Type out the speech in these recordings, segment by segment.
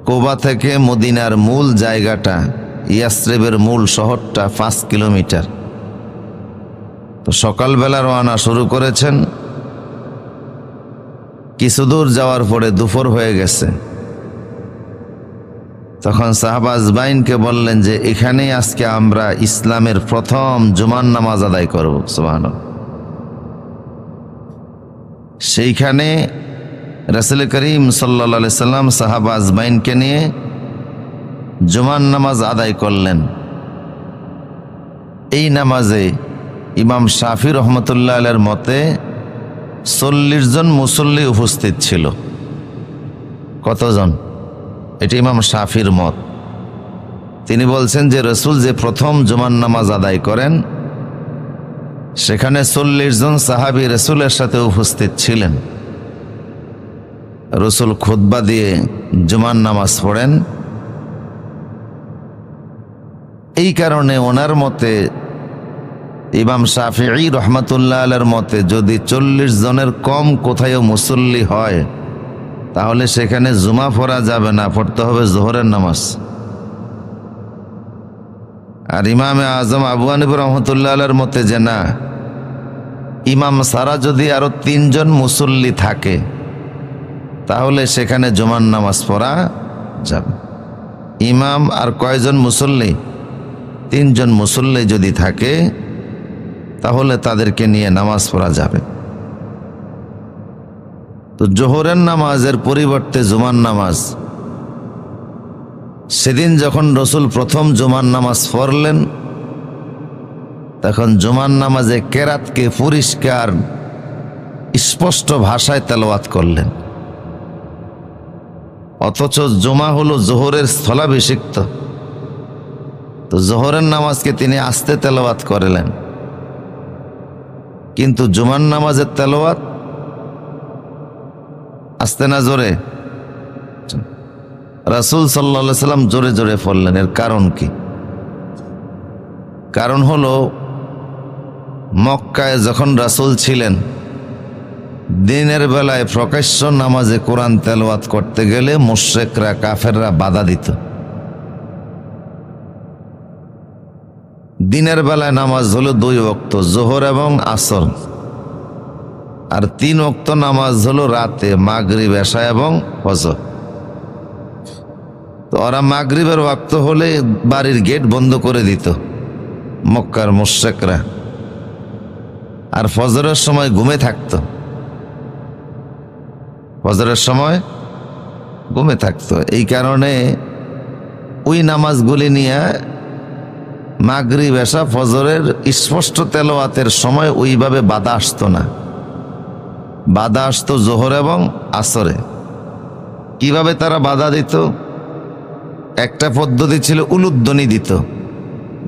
কুবা থেকে মদিনার মূল জায়গাটা, ইয়াসরিবের মূল শহরটা 5 কিলোমিটার। তো সকালবেলা রওনা শুরু করেছেন, কিছু দূর যাওয়ার পরে দুপুর হয়ে গেছে। তখন সাহাবা আজমাইনকে বললেন যে এখানেই আজকে আমরা ইসলামের প্রথম জুমার নামাজ আদায় করব। সুবহানাল্লাহ। সেইখানে রাসূল করিম সাল্লাল্লাহু আলাইহি সাল্লাম সাহাবা আজমাইনকে নিয়ে জুমার নামাজ আদায় করলেন। এই নামাজে ইমাম শাফি রহমতুল্লাহ আলাইহির মতে 40 জন মুসল্লি উপস্থিত ছিল। কতজন? এটি ইমাম শাফির মত। তিনি বলছেন যে রাসূল যে প্রথম জুমার নামাজ আদায় করেন, সেখানে 40 জন সাহাবী রাসূলের সাথে উপস্থিত ছিলেন। রাসূল খুতবা দিয়ে জুমার নামাজ পড়েন। এই কারণে ওনার মতে, ইমাম শাফিঈ রহমাতুল্লাহ আলাইহির মতে, যদি 40 জনের কম কোথাও মুসল্লি হয় তাহলে সেখানে জুমা পড়া যাবে না, পড়তে হবে যোহরের নামাজ। আর ইমামে আজম আবু হানিফা রহমাতুল্লাহ আলাইহির মতে যে না, ইমাম সারা যদি আরো 3 জন মুসল্লি থাকে তাহলে সেখানে জুমার নামাজ পড়া যাবে। ইমাম আর কয়জন মুসল্লি? 3 জন মুসল্লি যদি থাকে তাহলে তাদেরকে নিয়ে নামাজ পড়া যাবে। তো জোহরের নামাজের পরিবর্তে জুমার নামাজ, সেদিন যখন রাসূল প্রথম জুমার নামাজ পড়লেন তখন জুমার নামাজে কেরাতকে পরিষ্কার স্পষ্ট ভাষায় তেলাওয়াত করলেন। অথচ জুমা হলো জোহরের স্থলাভিষিক্ত, তো জোহরের নামাজকে তিনি আস্তে তেলাওয়াত করলেন, কিন্তু জুমার নামাজের তেলাওয়াত আস্তে না জোরে? রাসূল সাল্লাল্লাহু আলাইহি সাল্লাম জোরে জোরে পড়লেন। এর কারণ কি? কারণ হলো মক্কায় যখন রাসূল ছিলেন, দিনের বেলায় প্রকাশ্য নামাজে কোরআন তেলাওয়াত করতে গেলে মুশরিকরা, কাফেররা বাধা দিত। দিনের বেলায় নামাজ হলো 2 ওয়াক্ত, যোহর এবং আসর, আর 3 ওয়াক্ত নামাজ হলো রাতে, মাগরিব, এশা এবং ফজর। তো ওরা মাগরিবের ওয়াক্ত হলে বাড়ির গেট বন্ধ করে দিত মক্কার মুশরিকরা, আর ফজরের সময় ঘুমে থাকতো। ফজরের সময় ঘুমে থাকতো। এই কারণে ওই নামাজগুলি নিয়ে মাগরিব, এশা, ফজরের স্পষ্ট তেলাওয়াতের সময় ওইভাবে বাধা আসতো না। বাধা আসতো জোহর এবং আসরে। কিভাবে তারা বাধা দিত? একটা পদ্ধতি ছিল উলুধ্বনি দিত।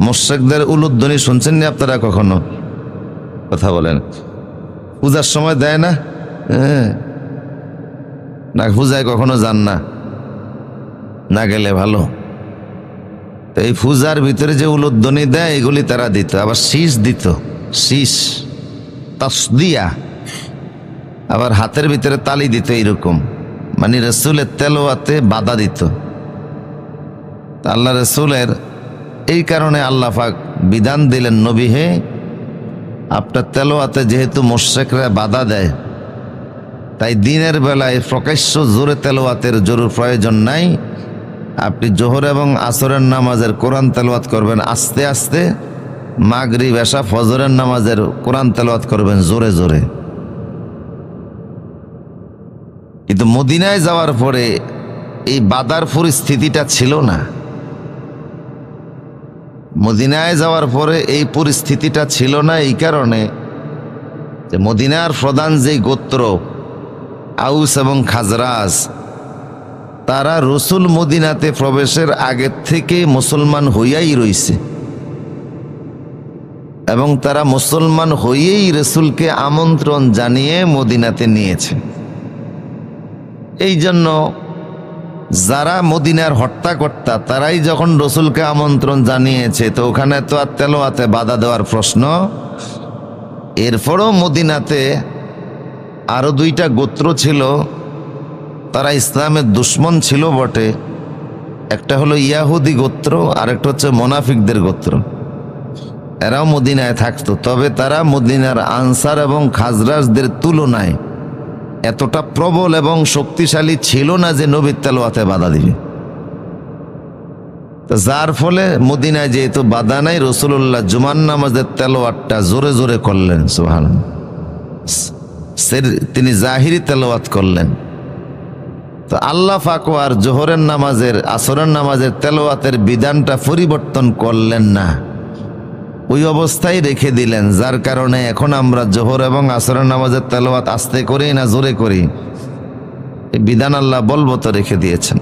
মুশরিকদের উলুধ্বনি শুনছেন না আপনারা কখনো? কথা বলেন। পূজার সময় দেয় না? না, পূজায় কখনো যান না, না গেলে ভালো। তো এই পূজার ভিতরে যে উলুধ্বনি দেয় এগুলি তারা দিত। আবার শীষ দিত, শীষ, তাসদিয়া, আবার হাতের ভিতরে তালি দিত। এইরকম মানে রাসূলের তেলাওয়াতে বাধা দিত। আল্লাহ রাসূলের এই কারণে আল্লাহ পাক বিধান দিলেন, নবী হে, আপনার তেলাওয়াতে যেহেতু মুশরিকরা বাধা দেয়, তাই দিনের বেলায় প্রকাশ্য জোরে তেলাওয়াতের জরুর প্রয়োজন নাই। আপনি জোহর এবং আসরের নামাজের কোরআন তেলাওয়াত করবেন আস্তে আস্তে, মাগরিব, এশা, ফজরের নামাজের কোরআন তেলাওয়াত করবেন জোরে জোরে। কিন্তু মদিনায় যাওয়ার পরে এই বাধার পরিস্থিতিটা ছিল না। মদিনায় যাওয়ার পরে এই পরিস্থিতিটা ছিল না এই কারণে যে মদিনার প্রধান যেই গোত্র আউস এবং খাজরাজ, তারা রাসূল মদিনাতে প্রবেশের আগে থেকে মুসলমান হইয়াই রইছে এবং তারা মুসলমান হইয়েই রাসূলকে আমন্ত্রণ জানিয়ে মদিনাতে নিয়েছে। এই জন্য যারা মদিনার হর্তাকর্তা তারাই যখন রাসূলকে আমন্ত্রণ জানিয়েছে, তো ওখানে তো আর তেলাওয়াতে বাধা দেওয়ার প্রশ্ন। এরপরও মদিনাতে আরো 2টা গোত্র ছিল, তারা ইসলামের দুশ্মন ছিল বটে, একটা হলো ইয়াহুদি গোত্র, আর একটা হচ্ছে মোনাফিকদের গোত্র। এরাও মদিনায় থাকতো, তবে তারা মদিনার আনসার এবং খাজরাজদের তুলনায় এতটা প্রবল এবং শক্তিশালী ছিল না যে নবীর তেলাওয়াতে বাধা দিবে। যার ফলে মদিনায় যেহেতু বাধা নাই, রাসূলুল্লাহ জুমার নামাজের তেলাওয়াতটা জোরে জোরে করলেন। সুবহানাল্লাহ, তিনি জাহিরি তেলাওয়াত করলেন। তো আল্লাহ পাক আর জোহরের নামাজের, আসরের নামাজের তেলাওয়াতের বিধানটা পরিবর্তন করলেন না, ওই অবস্থায় রেখে দিলেন। যার কারণে এখন আমরা জোহর এবং আসরের নামাজের তেলাওয়াত আস্তে করি না জোরে করি, এই বিধান আল্লাহ বলবৎ রেখে দিয়েছেন।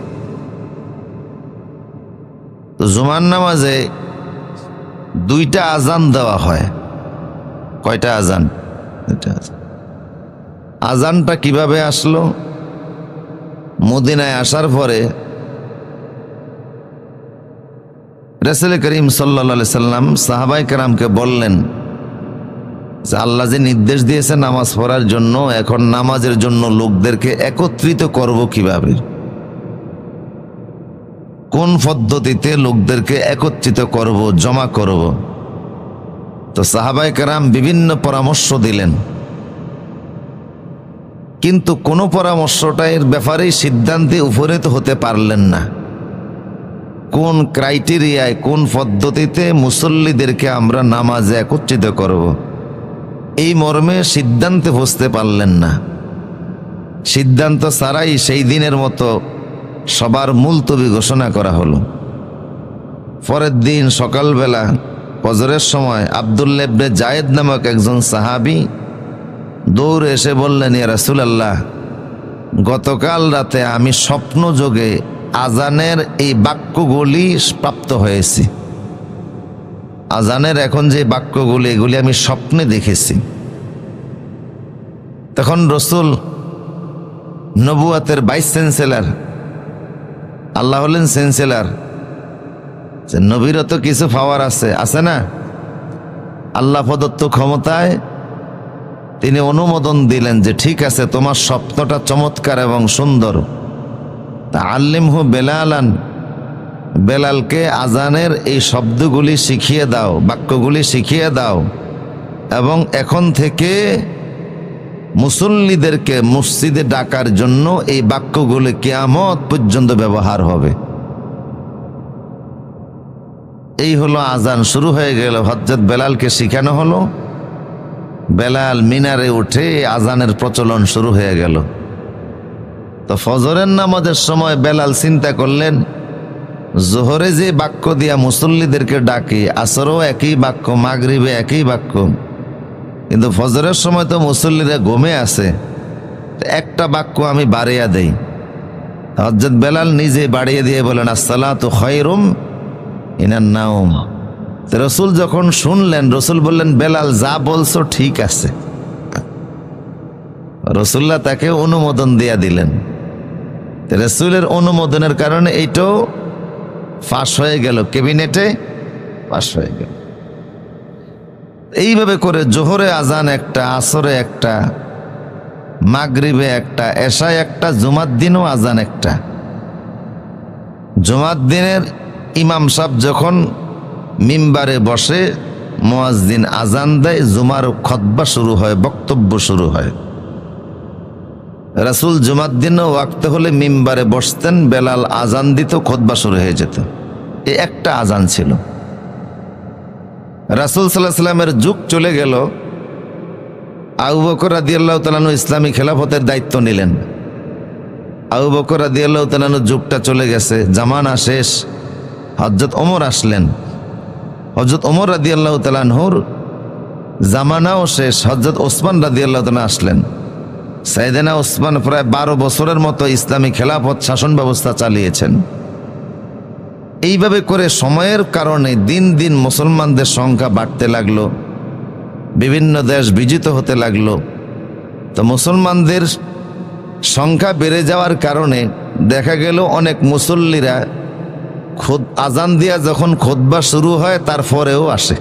তো জুমার নামাজে 2টা আজান দেওয়া হয়। কয়টা আজান? 2টা আজান। আজানটা কিভাবে আসলো? মদিনায় আসার পরে রাসূল করিম সাল্লাল্লাহু আলাইহি সাল্লাম সাহাবায়ে কেরামকে বললেন যে আল্লাহ যে নির্দেশ দিয়েছে নামাজ পড়ার জন্য, এখন নামাজের জন্য লোকদেরকে একত্রিত করব কিভাবে, কোন পদ্ধতিতে লোকদেরকে একত্রিত করব, জমা করব। তো সাহাবায়ে কেরাম বিভিন্ন পরামর্শ দিলেন, কিন্তু কোনো পরামর্শটার ব্যাপারেই সিদ্ধান্তে উপনীত হতে পারলেন না। কোন ক্রাইটেরিয়ায়, কোন পদ্ধতিতে মুসল্লিদেরকে আমরা নামাজে একত্রিত করব, এই মর্মে সিদ্ধান্তে পৌঁছতে পারলেন না। সিদ্ধান্ত ছাড়াই সেই দিনের মতো সবার মুলতবি ঘোষণা করা হলো। পরের দিন সকালবেলা ফজরের সময় আব্দুল্লাহ ইবনে জায়েদ নামক একজন সাহাবী দৌড়ে এসে বললেন, ইয়া রাসূলুল্লাহ, গতকাল রাতে আমি স্বপ্ন যোগে আজানের এই বাক্যগুলি প্রাপ্ত হয়েছি। আজানের এখন যে বাক্যগুলি, এগুলি আমি স্বপ্নে দেখেছি। তখন রাসূল নবুয়াতের ভাইস চ্যান্সেলর, আল্লাহ হলেন চ্যান্সেলর, নবীরও তো কিছু পাওয়ার আছে না? আল্লাহ প্রদত্ত ক্ষমতায় তিনি অনুমোদন দিলেন যে ঠিক আছে, তোমার স্বপ্নটা চমৎকার এবং সুন্দর। তা আল্লিমহু বেলালান, বেলালকে আজানের এই শব্দগুলি শিখিয়ে দাও, বাক্যগুলি শিখিয়ে দাও, এবং এখন থেকে মুসল্লিদেরকে মসজিদে ডাকার জন্য এই বাক্যগুলি কিয়ামত পর্যন্ত ব্যবহার হবে। এই হলো আজান শুরু হয়ে গেল। হযরত বেলালকে শিখানো হলো, বেলাল মিনারে উঠে আজানের প্রচলন শুরু হয়ে গেল। তো ফজরের নামাজের সময় বেলাল চিন্তা করলেন, জোহরে যে বাক্য দিয়া মুসল্লিদেরকে ডাকি, আসরও একই বাক্য, মাগরিবে একই বাক্য, কিন্তু ফজরের সময় তো মুসল্লিরা ঘুমে আছে, একটা বাক্য আমি বাড়িয়ে দেই। হযরত বেলাল নিজে বাড়িয়ে দিয়ে বলেন, আসসালাতু খায়রুম মিনান নাওম। রাসূল যখন শুনলেন, রাসূল বললেন, বেলাল যা বলছো ঠিক আছে। রাসূলুল্লাহ তাকে অনুমোদন দিয়া দিলেন। রাসূলের অনুমোদনের কারণে এইটাও ফাঁস হয়ে গেল, ক্যাবিনেটে পাস হয়ে গেল। এইভাবে করে জোহরে আজান একটা, আসরে একটা, মাগরিবে একটা, এশায় একটা, জুমার দিনও আজান একটা। জুমার দিনের ইমাম সাহেব যখন মিম্বারে বসে, মুয়াজ্জিন আজান দেয়, জুমার খুতবা শুরু হয়, বক্তব্য শুরু হয়। রাসূল জুমার দিনও ওয়াক্ত হলে মিম্বারে বসতেন, বেলাল আজান দিত, খুতবা শুরু হয়ে যেত। এই একটা আজান ছিল। রাসূল সাল্লাল্লাহু আলাইহি ওয়াসাল্লামের যুগ চলে গেল। আবু বকর রাদিয়াল্লাহু তাআলা আনহু ইসলামী খেলাফতের দায়িত্ব নিলেন। আবু বকর রাদিয়াল্লাহু তাআলা আনহু যুগটা চলে গেছে, জামানা শেষ। হযরত ওমর আসলেন। হযরত ওমর রাদিয়াল্লাহু তাআলা আনহুর জামানাও শেষ। হযরত ওসমান রাদিয়াল্লাহু তাআলা আসলেন। সাইয়েদনা ওসমান প্রায় 12 বছরের মতো ইসলামী খেলাফত শাসন ব্যবস্থা চালিয়েছেন। এইভাবে করে সময়ের কারণে দিন দিন মুসলমানদের সংখ্যা বাড়তে লাগলো, বিভিন্ন দেশ বিজিত হতে লাগলো। তো মুসলমানদের সংখ্যা বেড়ে যাওয়ার কারণে দেখা গেল অনেক মুসল্লিরা আজান দিয়া যখন খুতবা শুরু হয় তারপরেও আসে।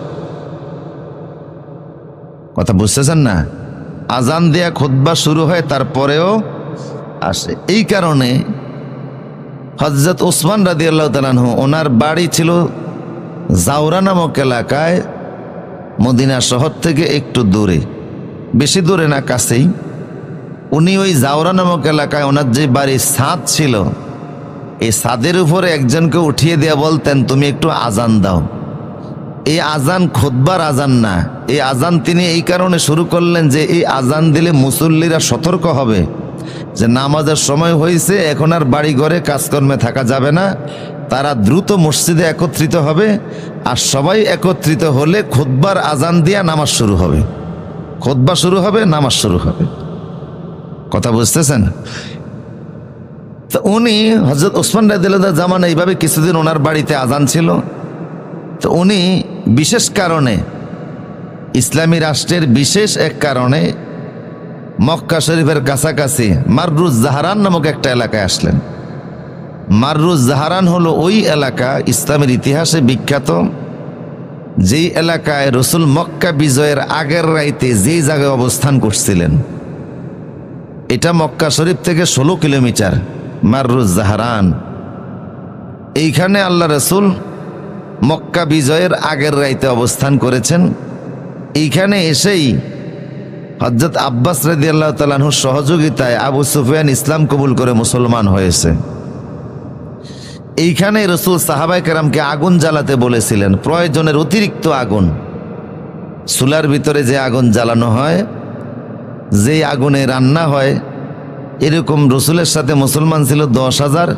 কথা বুঝতেছেন না? আজান দিয়া খুতবা শুরু হয় তারপরেও আসে। এই কারণে হযরত ওসমান রাদিয়াল্লাহু তাআলা আনহু, ওনার বাড়ি ছিল জাওরা নামক এলাকায়, মদিনা শহর থেকে একটু দূরে, বেশি দূরে না, কাছেই। উনি ওই জাওরা নামক এলাকায় ওনার যে বাড়ির ছাদ ছিল, এই ছাদের উপরে একজনকে উঠিয়ে দিয়ে বলতেন, তুমি একটু আজান দাও। এই আজান খুতবার আজান না, এই আজান তিনি এই কারণে শুরু করলেন যে এই আজান দিলে মুসল্লিরা সতর্ক হবে যে নামাজের সময় হয়েছে, এখন আর বাড়ি ঘরে কাজকর্মে থাকা যাবে না, তারা দ্রুত মসজিদে একত্রিত হবে, আর সবাই একত্রিত হলে খুতবার আজান দিয়া নামাজ শুরু হবে, খুতবা শুরু হবে, নামাজ শুরু হবে। কথা বুঝতেছেন? তো উনি হযরত ওসমান রাদিয়াল্লাহু তাআলা জামানা এইভাবে কিছুদিন ওনার বাড়িতে আজান ছিল। তো উনি বিশেষ কারণে, ইসলামী রাষ্ট্রের বিশেষ এক কারণে মক্কা শরীফের কাছাকাছি মাররুজ জাহারান নামক একটা এলাকায় আসলেন। মাররুজ জাহারান হলো ওই এলাকা ইসলামের ইতিহাসে বিখ্যাত, যেই এলাকায় রসুল মক্কা বিজয়ের আগের রাইতে যেই জায়গায় অবস্থান করছিলেন। এটা মক্কা শরীফ থেকে 16 কিলোমিটার, মাররুজ জাহারান। এইখানে আল্লাহ রসুল মক্কা বিজয়ের আগের রাইতে অবস্থান করেছেন। এইখানে এসেই হযরত আব্বাস রাদিয়াল্লাহু তাআলা আনহুর সহযোগিতায় আবু সুফিয়ান ইসলাম কবুল করে মুসলমান হয়েছে। এইখানে রসুল সাহাবায়ে কেরামকে আগুন জ্বালাতে বলেছিলেন, প্রয়োজনের অতিরিক্ত আগুন। চুলার ভিতরে যে আগুন জ্বালানো হয়, যেই আগুনে রান্না হয়, এরকম রসুলের সাথে মুসলমান ছিল 10,000।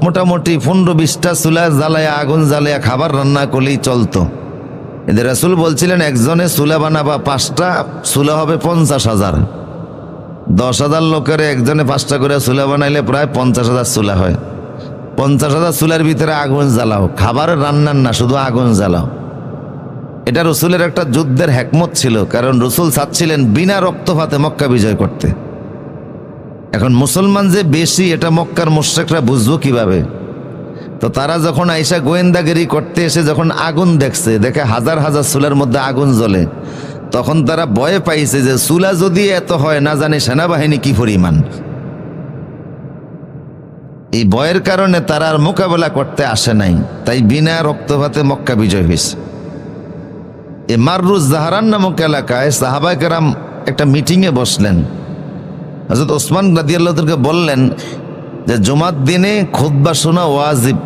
মোটামুটি 15-20টা চুলা জ্বালায়া, আগুন জ্বালায়া খাবার রান্না করলেই চলতো। এদের রাসূল বলছিলেন একজনে চুলা বানাবা 5টা, চুলা হবে 50,000। 10,000 লোকের একজনে 5টা করে চুলা বানাইলে প্রায় 50,000 চুলা হয়। 50,000 চুলার ভিতরে আগুন জ্বালাও, খাবারের রান্নার না, শুধু আগুন জ্বালাও। এটা রসুলের একটা যুদ্ধের হিকমত ছিল, কারণ রসুল চাচ্ছিলেন বিনা রক্তপাতে মক্কা বিজয় করতে। এখন মুসলমান যে বেশি, এটা মক্কার মুশরিকরা বুঝবো কিভাবে? তো তারা যখন আইসা গোয়েন্দাগিরি করতে এসে যখন আগুন দেখছে, দেখে হাজার হাজার চুলার মধ্যে আগুন জ্বলে, তখন তারা ভয়ে পাইছে যে চুলা যদি এত হয়, না জানি সেনাবাহিনী কি পরিমাণ। এই ভয়ের কারণে তারা আর মোকাবেলা করতে আসে নাই, তাই বিনা রক্তপাতে মক্কা বিজয় হয়েছে। এই মাররুজ জাহারান নামক এলাকায় সাহাবায়ে কেরাম একটা মিটিংয়ে বসলেন। হযরত ওসমান রাদিয়াল্লাহু তাআলা বললেন যে জুমার দিনে খুতবা শোনা ওয়াজিব।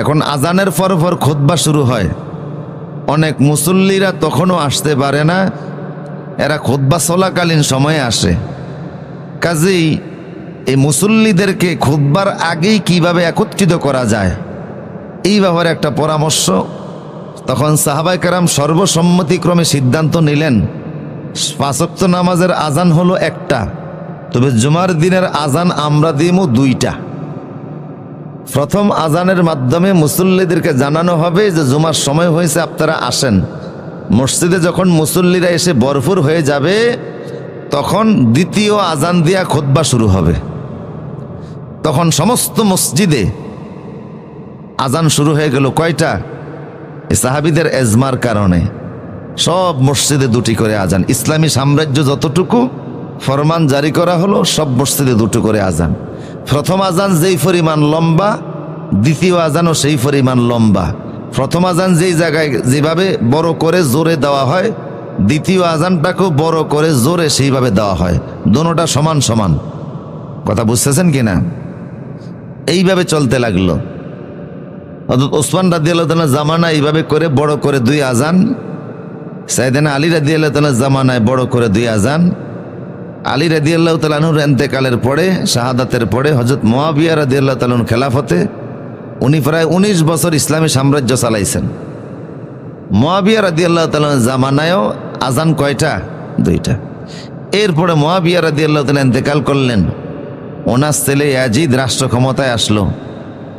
এখন আজানের পর পর খুতবা শুরু হয়, অনেক মুসল্লিরা তখনও আসতে পারে না, এরা খুতবা চলাকালীন সময়ে আসে। কাজেই এই মুসল্লিদেরকে খুতবার আগেই কিভাবে একত্রিত করা যায়, এই ব্যাপারে একটা পরামর্শ। তখন সাহাবায়ে কেরাম সর্বসম্মতিক্রমে সিদ্ধান্ত নিলেন, 5 ওয়াক্ত নামাজের আজান হলো একটা, তবে জুমার দিনের আজান আমরা দিব 2টা। প্রথম আজানের মাধ্যমে মুসল্লিদেরকে জানানো হবে যে জুমার সময় হয়েছে, আপনারা আসেন। মসজিদে যখন মুসল্লিরা এসে ভরপুর হয়ে যাবে, তখন দ্বিতীয় আজান দিয়া খুতবা শুরু হবে। তখন সমস্ত মসজিদে আজান শুরু হয়ে গেল। কয়টা? এই সাহাবীদের এজমার কারণে সব মসজিদে 2টি করে আজান। ইসলামী সাম্রাজ্য যতটুকু ফরমান জারি করা হলো, সব মসজিদে 2টো করে আজান। প্রথম আজান যেই পরিমাণ লম্বা, দ্বিতীয় আজানও সেই পরিমাণ লম্বা। প্রথম আজান যেই জায়গায় যেভাবে বড় করে জোরে দেওয়া হয়, দ্বিতীয় আজানটাকেও বড় করে জোরে সেইভাবে দেওয়া হয়। দোনোটা সমান সমান। কথা বুঝতেছেন কিনা? এইভাবে চলতে লাগলো। হযরত ওসমান রাদিয়াল্লাহু তাআলা জামানা এইভাবে করে বড় করে 2 আজান, সাইয়েদনা আলী রাদিয়াল্লাহু তাআলা জামানায় বড় করে 2 আজান। আলী রাদিয়াল্লাহু তাআলা আনহুর ইন্তেকালের পরে, শাহাদাতের পরে হযরত মুয়াবিয়া রাদিয়াল্লাহু তাআলা আনহুর খেলাফতে উনি প্রায় 19 বছর ইসলামী সাম্রাজ্য চালাইছেন। মুয়াবিয়া রাদিয়াল্লাহু তাআলা জামানায়ও আজান কয়টা? 2টা। এরপরে মুয়াবিয়া রাদিয়াল্লাহু তাআলা ইন্তেকাল করলেন। ওনার ছেলে ইয়াজিদ রাষ্ট্র ক্ষমতায় আসলো।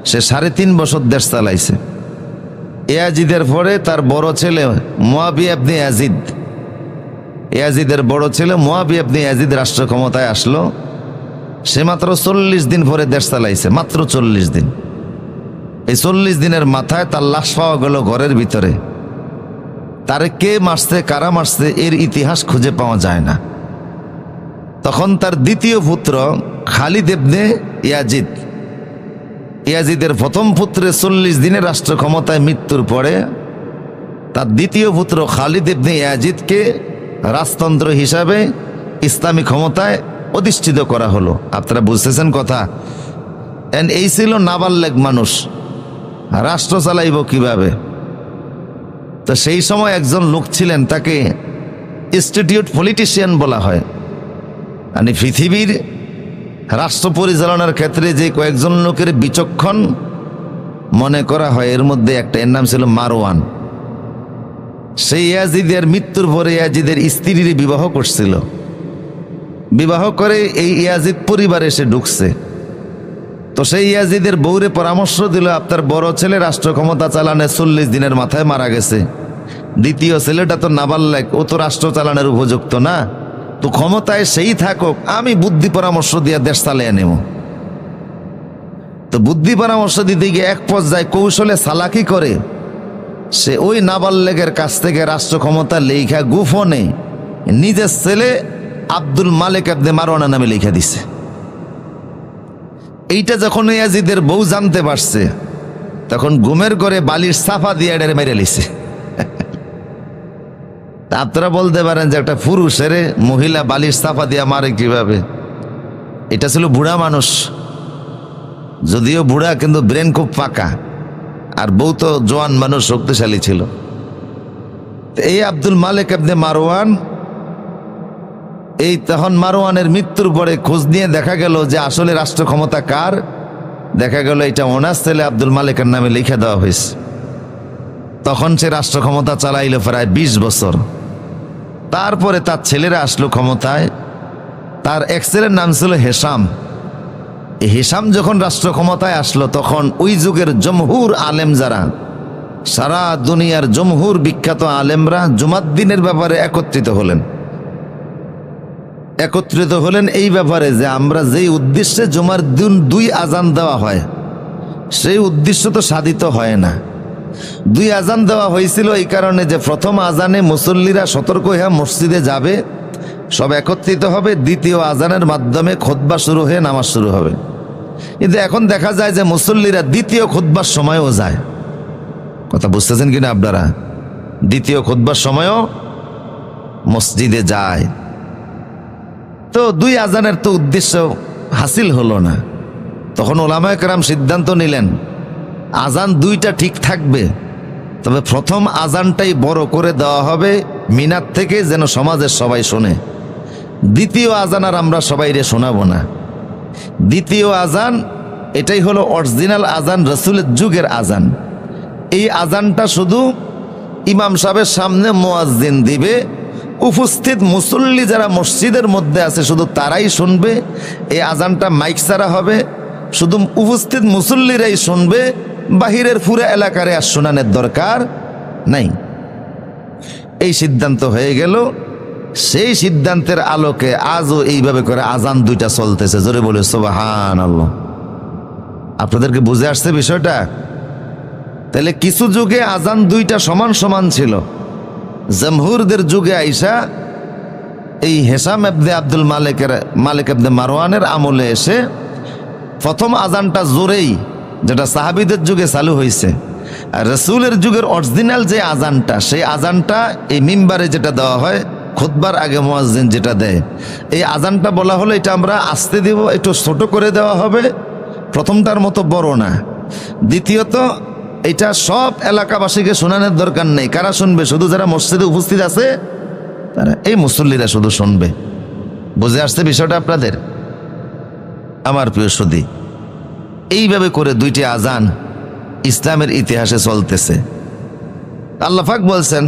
সে 3.5 বছর দেশ চালাইছে। ইয়াজিদের পরে তার বড় ছেলে মুয়াবিয়া ইবনে ইয়াজিদ, ইয়াজিদের বড় ছেলে মুয়াবিয়া ইবনে ইয়াজিদ রাষ্ট্র ক্ষমতায় আসলো। সে মাত্র 40 দিন পরে দেশ চালাইছে, মাত্র 40 দিন। এই 40 দিনের মাথায় তার লাশ পাওয়া গেল ঘরের ভিতরে। তারে কে মারছে, কারা মারছে, এর ইতিহাস খুঁজে পাওয়া যায় না। তখন তার দ্বিতীয় পুত্র খালিদ ইবনে ইয়াজিদ, ইয়াজিদের প্রথম পুত্রে 40 দিনে রাষ্ট্র ক্ষমতায় মৃত্যুর পরে তার দ্বিতীয় পুত্র খালিদ ইবনে ইয়াজিদকে রাজতন্ত্র হিসাবে ইসলামী ক্ষমতায় অধিষ্ঠিত করা হলো। আপনারা বুঝতেছেন কথা? এই ছিল নাবালক মানুষ, রাষ্ট্র চালাইব কিভাবে? তো সেই সময় একজন লোক ছিলেন, তাকে ইনস্টিটিউট পলিটিশিয়ান বলা হয়। মানে পৃথিবীর রাষ্ট্র পরিচালনার ক্ষেত্রে যে কয়েকজন লোকের বিচক্ষণ মনে করা হয়, এর মধ্যে একটা, এর নাম ছিল মারওয়ান। সেই ইয়াজিদের মৃত্যুর পরে ইয়াজিদের স্ত্রীর বিবাহ করছিল। বিবাহ করে এই ইয়াজিদ পরিবারে এসে ঢুকছে। তো সেই ইয়াজিদের বউরে পরামর্শ দিল, আপনার বড় ছেলে রাষ্ট্র ক্ষমতা চালানে 40 দিনের মাথায় মারা গেছে, দ্বিতীয় ছেলেটা তো নাবালক, ও তো রাষ্ট্র চালানোর উপযুক্ত না, তো ক্ষমতায় সেই থাকুক, আমি বুদ্ধি পরামর্শ দিয়ে দেশ চালিয়ে নেব। তো বুদ্ধি পরামর্শ দিতে গিয়ে এক পর্যায়ে কৌশলে চালাকি করে সে ওই নাবালকের কাছ থেকে রাষ্ট্র ক্ষমতা লেখা গোপনে নিজের ছেলে আব্দুল মালিক ইবনে মারওয়ান নামে লেখা দিছে। এইটা যখন ইয়াজিদের বউ জানতে পারছে, তখন ঘুমের ঘরে বালির সাফা দিয়ে এটারে মেরে লিছে। আপনারা বলতে পারেন যে একটা পুরুষের মহিলা বালির সাফা দিয়া মারে কিভাবে? এটা ছিল বুড়া মানুষ, যদিও বুড়া কিন্তু ব্রেন খুব পাকা, আর বউ তো জোয়ান মানুষ, শক্তিশালী ছিল। এই আব্দুল মালিক ইবনে মারওয়ান, এই তখন মারওয়ানের মৃত্যুর পরে খোঁজ নিয়ে দেখা গেল যে আসলে রাষ্ট্র ক্ষমতা কার, দেখা গেল এটা ওনার ছেলে আব্দুল মালিকের নামে লিখে দেওয়া হয়েছে। তখন সে রাষ্ট্র ক্ষমতা চালাইল প্রায় 20 বছর। তারপরে তার ছেলেরা আসলো ক্ষমতায়। তার এক ছেলের নাম ছিল হেশাম। এই হেশাম যখন রাষ্ট্র ক্ষমতায় আসলো, তখন ওই যুগের জমহুর আলেম যারা, সারা দুনিয়ার জমহুর বিখ্যাত আলেমরা জুমাদ্দিনের ব্যাপারে একত্রিত হলেন এই ব্যাপারে যে আমরা যেই উদ্দেশ্যে জুমার দিন 2 আজান দেওয়া হয়, সেই উদ্দেশ্য তো সাধিত হয় না। 2 আজান দেওয়া হয়েছিল এই কারণে যে প্রথম আজানে মুসল্লিরা সতর্ক হয়ে মসজিদে যাবে, সব একত্রিত হবে, দ্বিতীয় আজানের মাধ্যমে খুতবা শুরু হয়ে নামাজ শুরু হবে। কিন্তু এখন দেখা যায় যে মুসল্লিরা দ্বিতীয় খুতবার সময়ও যায়। কথা বুঝতেছেন কিনা আপনারা? দ্বিতীয় খুতবার সময়ও মসজিদে যায়। তো 2 আজানের তো উদ্দেশ্য হাসিল হলো না। তখন ওলামায়ে কেরাম সিদ্ধান্ত নিলেন আজান 2টা ঠিক থাকবে, তবে প্রথম আজানটাই বড় করে দেওয়া হবে মিনার থেকে, যেন সমাজের সবাই শোনে। দ্বিতীয় আজান আর আমরা সবাইরে শোনাবো না। দ্বিতীয় আজান এটাই হলো অরিজিনাল আজান, রাসূলের যুগের আজান। এই আজানটা শুধু ইমাম সাহেবের সামনে মুয়াজ্জিন দিবে, উপস্থিত মুসল্লি যারা মসজিদের মধ্যে আছে শুধু তারাই শুনবে। এই আজানটা মাইক ছাড়া হবে, শুধু উপস্থিত মুসল্লিরাই শুনবে, বাহিরের পুরো এলাকারে আর শোনানোর দরকার নাই। এই সিদ্ধান্ত হয়ে গেল। সেই সিদ্ধান্তের আলোকে আজও এইভাবে করে আজান 2টা চলতেছে। জোরে বলে সুবহানাল্লাহ। আপনাদেরকে বুঝে আসছে বিষয়টা? তাহলে কিছু যুগে আজান 2টা সমান সমান ছিল। জমহুরদের যুগে আইসা এই হেশাম ইবনে আব্দুল মালিক ইবনে মারওয়ানের আমলে এসে প্রথম আজানটা জোরেই, যেটা সাহাবীদের যুগে চালু হয়েছে, আর রাসূলের যুগের অরিজিনাল যে আজানটা, সেই আজানটা এই মিম্বারে যেটা দেওয়া হয় খুতবার আগে মুয়াজ্জিন যেটা দেয়, এই আজানটা বলা হলো এটা আমরা আস্তে দিব, একটু ছোট করে দেওয়া হবে, প্রথমটার মতো বড় না। দ্বিতীয়ত এটা সব এলাকাবাসীকে শোনানোর দরকার নেই। কারা শুনবে? শুধু যারা মসজিদে উপস্থিত আছে তারা, এই মুসল্লিরা শুধু শুনবে। বুঝে আসছে বিষয়টা আপনাদের? আমার প্রিয় সুধী, এইভাবে করে 2টি আজান ইসলামের ইতিহাসে চলতেছে। আল্লাহ পাক বলছেন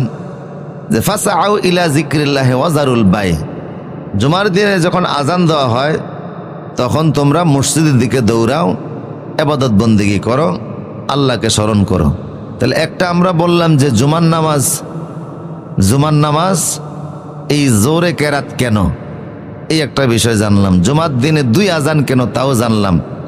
যে ফাসআউ ইলা যিকরিল্লাহি ওয়া যারুল বাই। জুমার দিনে যখন আজান দেওয়া হয় তখন তোমরা মসজিদের দিকে দৌড়াও, ইবাদত বন্দেগী করো, আল্লাহকে স্মরণ করো। তাহলে একটা আমরা বললাম যে জুমার নামাজ এই জোরে কেরাত কেন, এই একটা বিষয় জানলাম। জুমার দিনে 2 আজান কেন তাও জানলাম।